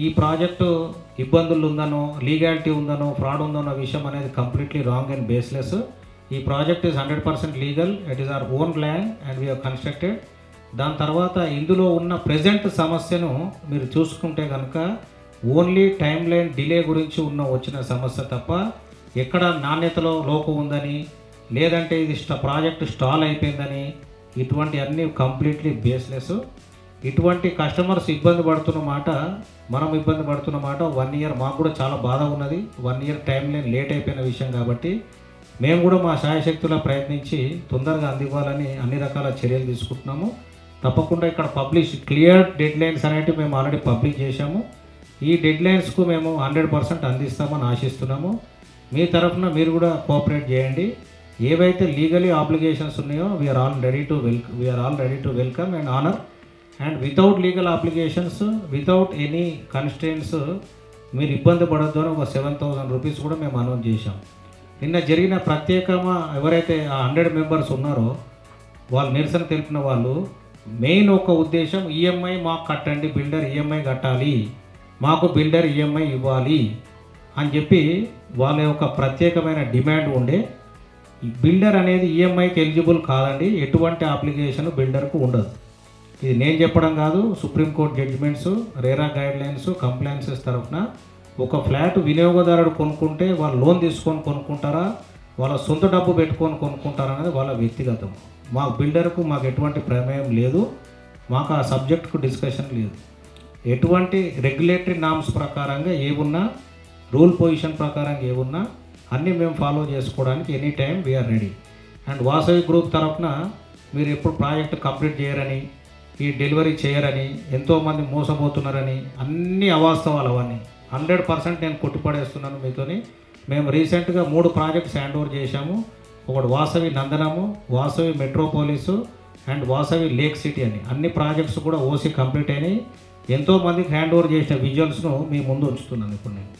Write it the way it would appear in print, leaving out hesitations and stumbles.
ఈ ప్రాజెక్టు ఇబ్బందులు ఉందనో legality ఉందనో fraud ఉందనో విషయం అనేది కంప్లీట్లీ రాంగ్ అండ్ బేస్లెస్. ఈ project is 100% legal. It is our own land and we have constructed. దాని తర్వాత ఇందులో ఉన్న ప్రజెంట్ సమస్యను మీరు చూసుకుంటే కనుక ఓన్లీ టైం లైన్ డిలే గురించి వచ్చిన సమస్య తప్ప ఎక్కడ నాణ్యతలో లోపం ఉందని లేదంటే ఇది ప్రాజెక్టు స్టాల్ అయిపోయిందని ఇటువంటి అన్నీ కంప్లీట్లీ బేస్లెస్. ఇటువంటి కస్టమర్స్ ఇబ్బంది పడుతున్న మాట, మనం ఇబ్బంది పడుతున్న మాట 1 ఇయర్ మాకు కూడా చాలా బాధ ఉన్నది. 1 ఇయర్ టైం లైన్ లేట్ అయిపోయిన విషయం కాబట్టి మేము కూడా మా శాయశక్తులా ప్రయత్నించి తొందరగా అందివ్వాలని అన్ని రకాల చర్యలు తీసుకుంటున్నాము. తప్పకుండా ఇక్కడ క్లియర్ డెడ్ లైన్స్ అనేవి మేము ఆల్రెడీ పబ్లిష్ చేశాము. ఈ డెడ్ లైన్స్కు మేము 100% అందిస్తామని ఆశిస్తున్నాము. మీ తరఫున మీరు కూడా కోఆపరేట్ చేయండి. ఏవైతే లీగలీ ఆబ్లిగేషన్స్ ఉన్నాయో we are all ready to welcome and honour. And without legal applications, without any constraints మీరు ఇబ్బంది పడద్దు అని ఒక 7,000 రూపీస్ కూడా మేము అనౌన్స్ చేశాం. నిన్న జరిగిన ప్రత్యేకంగా ఎవరైతే ఆ 100 మెంబర్స్ ఉన్నారో వాళ్ళు నిరసన తెలిపిన వాళ్ళు మెయిన్ ఒక ఉద్దేశం ఈఎంఐ మాకు కట్టండి, బిల్డర్ ఈఎంఐ కట్టాలి, మాకు బిల్డర్ ఈఎంఐ ఇవ్వాలి అని చెప్పి వాళ్ళ యొక్క ప్రత్యేకమైన డిమాండ్ ఉండే. బిల్డర్ అనేది ఈఎంఐకి ఎలిజిబుల్ కాదండి, ఎటువంటి అప్లికేషన్ బిల్డర్కు ఉండదు. ఇది నేను చెప్పడం కాదు, Supreme Court judgments, RERA guidelines, compliances తరఫున ఒక ఫ్లాట్ వినియోగదారుడు కొనుక్కుంటే వాళ్ళు లోన్ తీసుకొని కొనుక్కుంటారా, వాళ్ళ సొంత డబ్బు పెట్టుకొని కొనుక్కుంటారా అనేది వాళ్ళ వ్యక్తిగతం. మా బిల్డర్కు మాకు ఎటువంటి ప్రమేయం లేదు, మాకు ఆ సబ్జెక్టుకు డిస్కషన్ లేదు. ఎటువంటి రెగ్యులేటరీ నామ్స్ ప్రకారంగా ఏమున్నా, రూల్ పొజిషన్ ప్రకారంగా ఏమున్నా అన్నీ మేము ఫాలో చేసుకోవడానికి any time we are ready. And Vasavi group తరఫున మీరు ఎప్పుడు ప్రాజెక్ట్ కంప్లీట్ చేయరని, ఈ డెలివరీ చేయరని, ఎంతోమంది మోసపోతున్నారని అన్ని అవాస్తవాలు అవన్నీ 100% నేను కొట్టుపడేస్తున్నాను మీతోని. మేము రీసెంట్గా 3 ప్రాజెక్ట్స్ హ్యాండ్ ఓవర్ చేశాము. ఒకటి Vasavi Nandanamu, Vasavi metropolis and Vasavi lake city అని అన్ని ప్రాజెక్ట్స్ కూడా ఓసీ కంప్లీట్ అయినాయి. ఎంతోమందికి హ్యాండ్ ఓవర్ చేసిన విజువల్స్ను మీ ముందు ఉంచుతున్నాను ఇప్పుడు నేను.